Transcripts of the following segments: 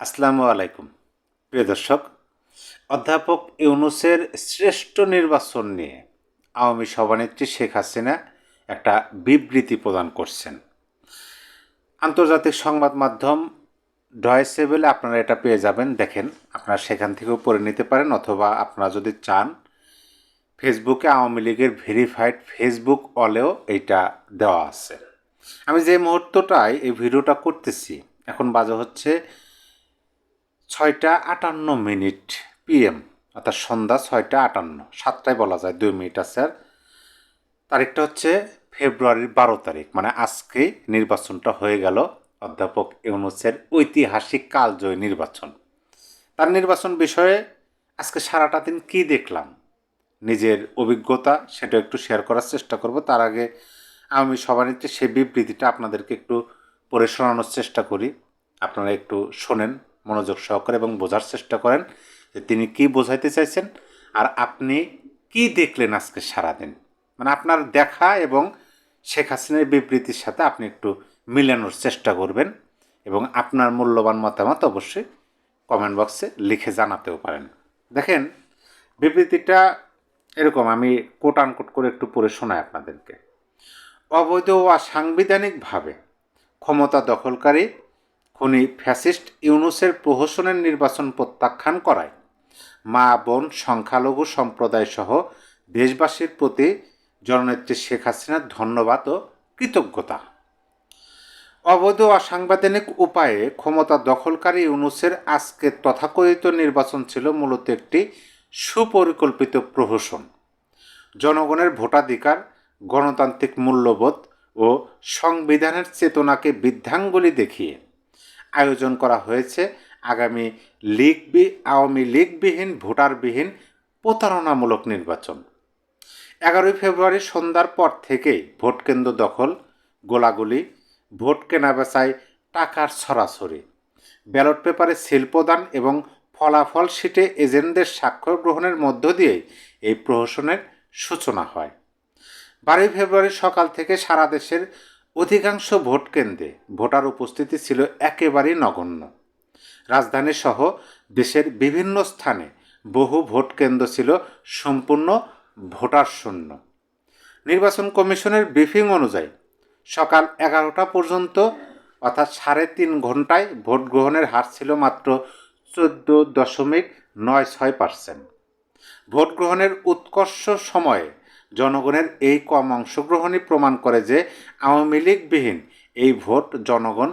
আসসালামু আলাইকুম প্রিয় দর্শক। অধ্যাপক ইউনূসের শ্রেষ্ঠ নির্বাচন নিয়ে আওয়ামী সভানেত্রী শেখ হাসিনা একটা বিবৃতি প্রদান করছেন। আন্তর্জাতিক সংবাদ মাধ্যম ডয়েচে ভেলে আপনারা এটা পেয়ে যাবেন, দেখেন আপনারা সেখান থেকেও পড়ে নিতে পারেন, অথবা আপনারা যদি চান ফেসবুকে আওয়ামী লীগের ভেরিফাইড ফেসবুক অলেও এইটা দেওয়া আছে। আমি যে মুহূর্তটায় এই ভিডিওটা করতেছি এখন বাজে হচ্ছে 6টা 58 PM, অর্থাৎ সন্ধ্যা 6টা 58, 7টায় বলা যায় 2 মিনিট আছে। আর তারিখটা হচ্ছে ফেব্রুয়ারির 12 তারিখ, মানে আজকে নির্বাচনটা হয়ে গেল অধ্যাপক ইউনূসের ঐতিহাসিক কালজয়ী নির্বাচন। তার নির্বাচন বিষয়ে আজকে সারাটা দিন কী দেখলাম, নিজের অভিজ্ঞতা সেটা একটু শেয়ার করার চেষ্টা করব। তার আগে আমি সভানেত্রী সেই বিবৃতিটা আপনাদেরকে একটু পড়ে শোনানোর চেষ্টা করি, আপনারা একটু শোনেন মনোযোগ সহকারে এবং বোঝার চেষ্টা করেন যে তিনি কি বোঝাইতে চাইছেন আর আপনি কি দেখলেন আজকে সারাদিন। মানে আপনার দেখা এবং শেখ হাসিনার বিবৃতির সাথে আপনি একটু মিলানোর চেষ্টা করবেন এবং আপনার মূল্যবান মতামত অবশ্যই কমেন্ট বক্সে লিখে জানাতেও পারেন। দেখেন, বিবৃতিটা এরকম, আমি কোট আনকোট করে একটু পড়ে শোনাই আপনাদেরকে। অবৈধ ও অসাংবিধানিকভাবে ক্ষমতা দখলকারী খুনি ফ্যাসিস্ট ইউনূসের প্রহসনের নির্বাচন প্রত্যাখ্যান করায় মা বোন সংখ্যালঘু সম্প্রদায় সহ দেশবাসীর প্রতি জননেত্রী শেখ হাসিনার ধন্যবাদ ও কৃতজ্ঞতা। অবৈধ অসাংবিধানিক উপায়ে ক্ষমতা দখলকারী ইউনূসের আজকের তথাকথিত নির্বাচন ছিল মূলত একটি সুপরিকল্পিত প্রহসন। জনগণের ভোটাধিকার, গণতান্ত্রিক মূল্যবোধ ও সংবিধানের চেতনাকে বৃদ্ধাঙ্গুলি দেখিয়ে আয়োজন করা হয়েছে আগামী আওয়ামী লীগবিহীন ভোটারবিহীন প্রতারণামূলক নির্বাচন। 11 ফেব্রুয়ারি সন্ধ্যার পর থেকেই ভোটকেন্দ্র দখল, গোলাগুলি, ভোট কেনাবেচায় টাকার ছড়াছড়ি, ব্যালট পেপারে সিল প্রদান এবং ফলাফল শিটে এজেন্টদের স্বাক্ষর গ্রহণের মধ্য দিয়েই এই প্রহসনের সূচনা হয়। 12 ফেব্রুয়ারি সকাল থেকে সারা দেশের অধিকাংশ ভোট কেন্দ্রে ভোটার উপস্থিতি ছিল একেবারেই নগণ্য। রাজধানী সহ দেশের বিভিন্ন স্থানে বহু ভোট কেন্দ্র ছিল সম্পূর্ণ ভোটার শূন্য। নির্বাচন কমিশনের ব্রিফিং অনুযায়ী সকাল 11টা পর্যন্ত, অর্থাৎ 3.5 ঘন্টায় ভোট গ্রহণের হার ছিল মাত্র 14.96%। ভোট গ্রহণের উৎকর্ষ সময়ে জনগণের এই কম অংশগ্রহণই প্রমাণ করে যে আওয়ামী লীগবিহীন এই ভোট জনগণ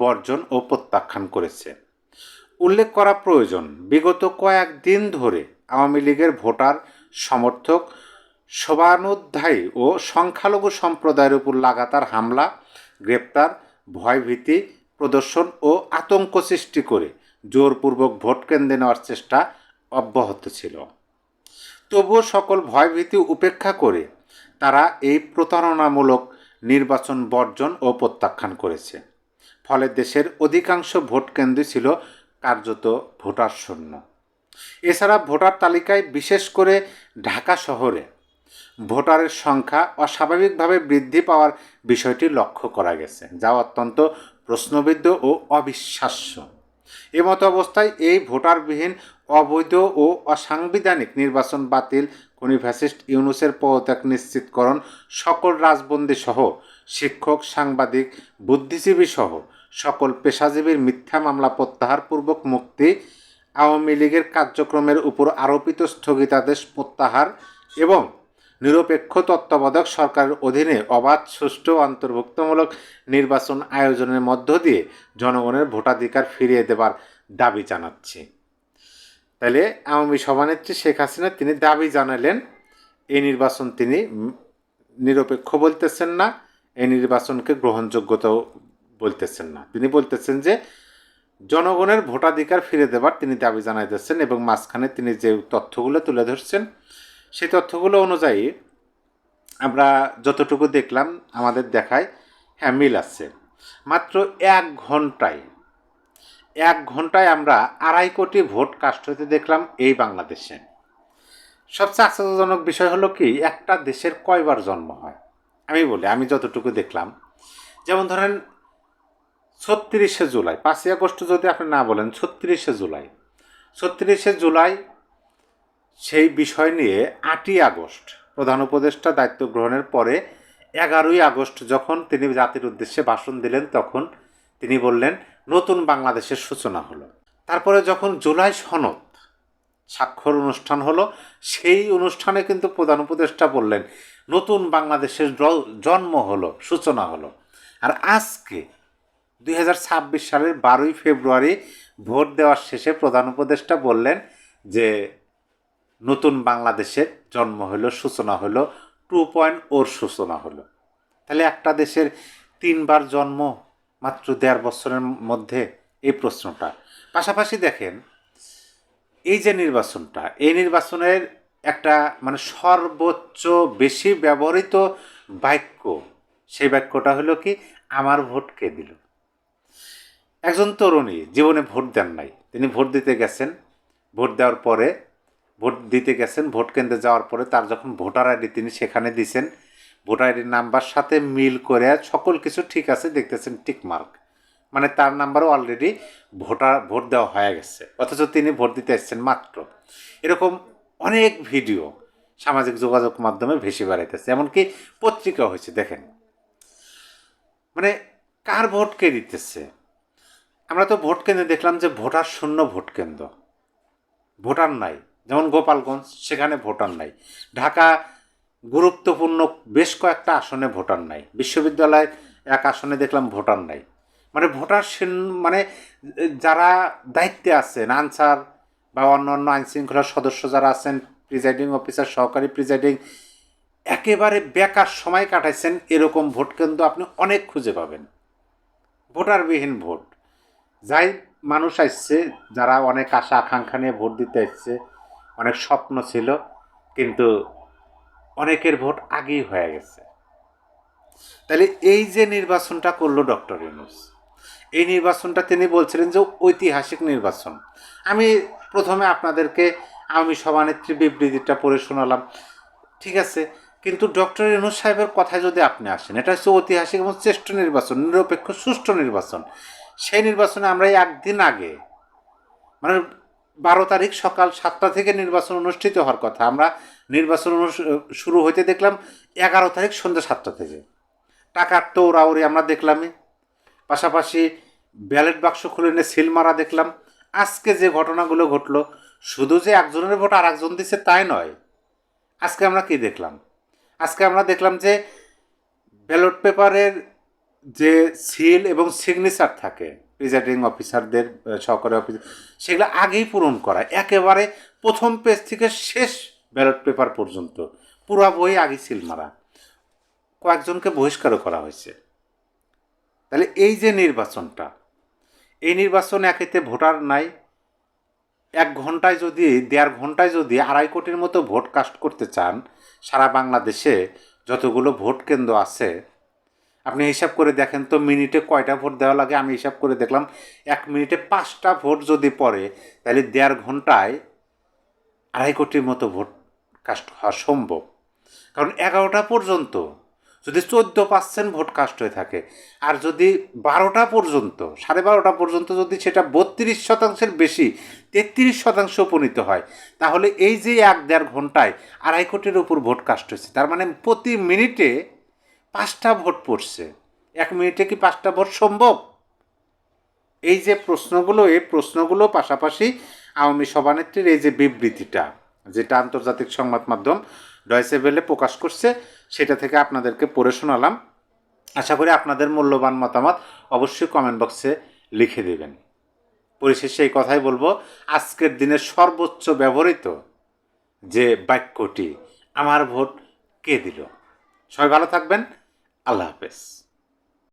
বর্জন ও প্রত্যাখ্যান করেছে। উল্লেখ করা প্রয়োজন, বিগত কয়েকদিন ধরে আওয়ামী লীগের ভোটার, সমর্থক, শোভানুধ্যায়ী ও সংখ্যালঘু সম্প্রদায়ের উপর লাগাতার হামলা, গ্রেপ্তার, ভয়ভীতি প্রদর্শন ও আতঙ্ক সৃষ্টি করে জোরপূর্বক ভোট কেন্দ্রে নেওয়ার চেষ্টা অব্যাহত ছিল। তবুও সকল ভয়ভীতি উপেক্ষা করে তারা এই প্রতারণামূলক নির্বাচন বর্জন ও প্রত্যাখ্যান করেছে। ফলে দেশের অধিকাংশ ভোট কেন্দ্র ছিল কার্যত ভোটার শূন্য। এছাড়া ভোটার তালিকায় বিশেষ করে ঢাকা শহরে ভোটারের সংখ্যা অস্বাভাবিকভাবে বৃদ্ধি পাওয়ার বিষয়টি লক্ষ্য করা গেছে, যা অত্যন্ত প্রশ্নবিদ্ধ ও অবিশ্বাস্য। এমতো অবস্থায় এই ভোটারবিহীন অবৈধ ও অসাংবিধানিক নির্বাচন বাতিল, খুনি ফ্যাসিস্ট ইউনূসের পদত্যাগ নিশ্চিতকরণ, সকল রাজবন্দী সহ শিক্ষক, সাংবাদিক, বুদ্ধিজীবী সহ সকল পেশাজীবীর মিথ্যা মামলা প্রত্যাহারপূর্বক মুক্তি, আওয়ামী লীগের কার্যক্রমের উপর আরোপিত স্থগিতাদেশ প্রত্যাহার এবং নিরপেক্ষ তত্ত্বাবধায়ক সরকারের অধীনে অবাধ, সুষ্ঠু, অন্তর্ভুক্তমূলক নির্বাচন আয়োজনের মধ্য দিয়ে জনগণের ভোটাধিকার ফিরিয়ে দেবার দাবি জানাচ্ছি। তাহলে আওয়ামী সভানেত্রী শেখ হাসিনা তিনি দাবি জানালেন, এই নির্বাচন তিনি নিরপেক্ষ বলতেছেন না, এই নির্বাচনকে গ্রহণযোগ্যতাও বলতেছেন না। তিনি বলতেছেন যে জনগণের ভোটাধিকার ফিরে দেবার তিনি দাবি জানাইতেছেন এবং মাঝখানে তিনি যে তথ্যগুলো তুলে ধরছেন সেই তথ্যগুলো অনুযায়ী আমরা যতটুকু দেখলাম আমাদের দেখায় হ্যাঁ মিল আছে। মাত্র 1 ঘন্টায় আমরা 2.5 কোটি ভোট কাস্ট হতে দেখলাম এই বাংলাদেশে। সবচেয়ে আশ্চর্যজনক বিষয় হলো কি, একটা দেশের কয়বার জন্ম হয় আমি বলি, আমি যতটুকু দেখলাম, যেমন ধরেন 36শে জুলাই, 5ই আগস্ট যদি আপনি না বলেন, 36শে জুলাই, 36শে জুলাই সেই বিষয় নিয়ে 8ই আগস্ট প্রধান উপদেষ্টা দায়িত্ব গ্রহণের পরে 11ই আগস্ট যখন তিনি জাতির উদ্দেশ্যে ভাষণ দিলেন, তখন তিনি বললেন নতুন বাংলাদেশের সূচনা হলো। তারপরে যখন জুলাই সনদ স্বাক্ষর অনুষ্ঠান হলো, সেই অনুষ্ঠানে কিন্তু প্রধান উপদেষ্টা বললেন নতুন বাংলাদেশের জন্ম হলো, সূচনা হলো। আর আজকে 2026 সালের 12ই ফেব্রুয়ারি ভোট দেওয়ার শেষে প্রধান উপদেষ্টা বললেন যে নতুন বাংলাদেশের জন্ম হলো, সূচনা হলো, 2.0 সূচনা হলো। তাহলে একটা দেশের 3বার জন্ম মাত্র 1.5 বছরের মধ্যে, এই প্রশ্নটা। পাশাপাশি দেখেন এই যে নির্বাচনটা, এই নির্বাচনের একটা মানে সর্বোচ্চ বেশি ব্যবহৃত বাক্য, সেই বাক্যটা হলো কি, আমার ভোট কে দিল। একজন তরুণী জীবনে ভোট দেন নাই, তিনি ভোট দিতে গেছেন, ভোট দেওয়ার পরে ভোট দিতে গেছেন, ভোট কেন্দ্রে যাওয়ার পরে তার যখন ভোটার আইডি তিনি সেখানে দিয়েছেন, ভোটার আইডির নাম্বার সাথে মিল করে সকল কিছু ঠিক আছে, দেখতেছেন টিক মার্ক, মানে তার নাম্বারও অলরেডি ভোট দেওয়া হয়ে গেছে, অথচ তিনি ভোট দিতে এসেছেন মাত্র। এরকম অনেক ভিডিও সামাজিক যোগাযোগ মাধ্যমে ভেসে বেড়াইতেছে, এমনকি পত্রিকা হয়েছে। দেখেন মানে কার ভোট কে দিতেছে। আমরা তো ভোট কেন্দ্রে দেখলাম যে ভোটার শূন্য ভোট কেন্দ্র, ভোটার নাই। যেমন গোপালগঞ্জ, সেখানে ভোটার নাই। ঢাকা গুরুত্বপূর্ণ বেশ কয়েকটা আসনে ভোটার নাই। বিশ্ববিদ্যালয় এক আসনে দেখলাম ভোটার নাই। মানে ভোটার মানে যারা দায়িত্বে আছেন, আনসার বা অন্যান্য আইনশৃঙ্খলার সদস্য যারা আছেন, প্রিজাইডিং অফিসার, সহকারী প্রিজাইডিং, একেবারে বেকার সময় কাটাইছেন, এরকম ভোট কেন্দ্র আপনি অনেক খুঁজে পাবেন। ভোটারবিহীন ভোট, যাই মানুষ আসছে, যারা অনেক আশা আকাঙ্ক্ষা নিয়ে ভোট দিতে আসছে, অনেক স্বপ্ন ছিল, কিন্তু অনেকের ভোট আগেই হয়ে গেছে। তাহলে এই যে নির্বাচনটা করলো ডক্টর ইউনূস, এই নির্বাচনটা তিনি বলছিলেন যে ঐতিহাসিক নির্বাচন। আমি প্রথমে আপনাদেরকে আওয়ামী সভানেত্রী বিবৃতিটা পড়ে শোনালাম, ঠিক আছে, কিন্তু ডক্টর ইউনূস সাহেবের কথায় যদি আপনি আসেন, এটা হচ্ছে ঐতিহাসিক এবং শ্রেষ্ঠ নির্বাচন, নিরপেক্ষ সুষ্ঠু নির্বাচন। সেই নির্বাচনে আমরা একদিন আগে, মানে 12 তারিখ সকাল 7টা থেকে নির্বাচন অনুষ্ঠিত হওয়ার কথা, আমরা নির্বাচন শুরু হইতে দেখলাম 11 তারিখ সন্ধ্যা 7টা থেকে। টাকার তো ওরাওরি আমরা দেখলামই, পাশাপাশি ব্যালট বাক্স খুলে নিয়ে সিল মারা দেখলাম। আজকে যে ঘটনাগুলো ঘটলো, শুধু যে একজনের ভোট আর একজন দিচ্ছে তাই নয়। আজকে আমরা কি দেখলাম? আজকে আমরা দেখলাম যে ব্যালট পেপারের যে সিল এবং সিগনেচার থাকে প্রিজাইডিং অফিসারদের, সহকারী অফিসার, সেগুলো আগেই পূরণ করা, একেবারে প্রথম পেজ থেকে শেষ ব্যালট পেপার পর্যন্ত পুরো বই আগে সিল মারা। কয়েকজনকে বহিষ্কারও করা হয়েছে। তাহলে এই যে নির্বাচনটা, এই নির্বাচনে একেতে ভোটার নাই। 1 ঘন্টায় যদি 1.5 ঘন্টায় যদি 2.5 কোটির মতো ভোট কাস্ট করতে চান, সারা বাংলাদেশে যতগুলো ভোট কেন্দ্র আছে আপনি হিসাব করে দেখেন তো, মিনিটে কয়টা ভোট দেওয়া লাগে। আমি হিসাব করে দেখলাম 1 মিনিটে 5টা ভোট যদি পড়ে, তাহলে 1.5 ঘন্টায় 2.5 কোটির মতো ভোট কাস্ট হওয়া সম্ভব। কারণ 11টা পর্যন্ত যদি 14% ভোট কাস্ট হয়ে থাকে, আর যদি 12টা পর্যন্ত, 12:30টা পর্যন্ত যদি সেটা 32% বেশি, 33% উপনীত হয়, তাহলে এই যে 1.5 ঘন্টায় 2.5 কোটির উপর ভোট কাস্ট হয়েছে, তার মানে প্রতি মিনিটে 5টা ভোট পড়ছে। 1 মিনিটে কি 5টা ভোট সম্ভব? এই যে প্রশ্নগুলো, এই প্রশ্নগুলো পাশাপাশি আওয়ামী সভানেত্রীর এই যে বিবৃতিটা, যেটা আন্তর্জাতিক সংবাদ মাধ্যম ডয়েচে ভেলে প্রকাশ করছে, সেটা থেকে আপনাদেরকে পড়ে শোনালাম। আশা করি আপনাদের মূল্যবান মতামত অবশ্যই কমেন্ট বক্সে লিখে দেবেন। পরিশেষে এই কথাই বলবো, আজকের দিনের সর্বোচ্চ ব্যবহৃত যে বাক্যটি, আমার ভোট কে দিল। সবাই ভালো থাকবেন। আল্লাহ হাফেজ।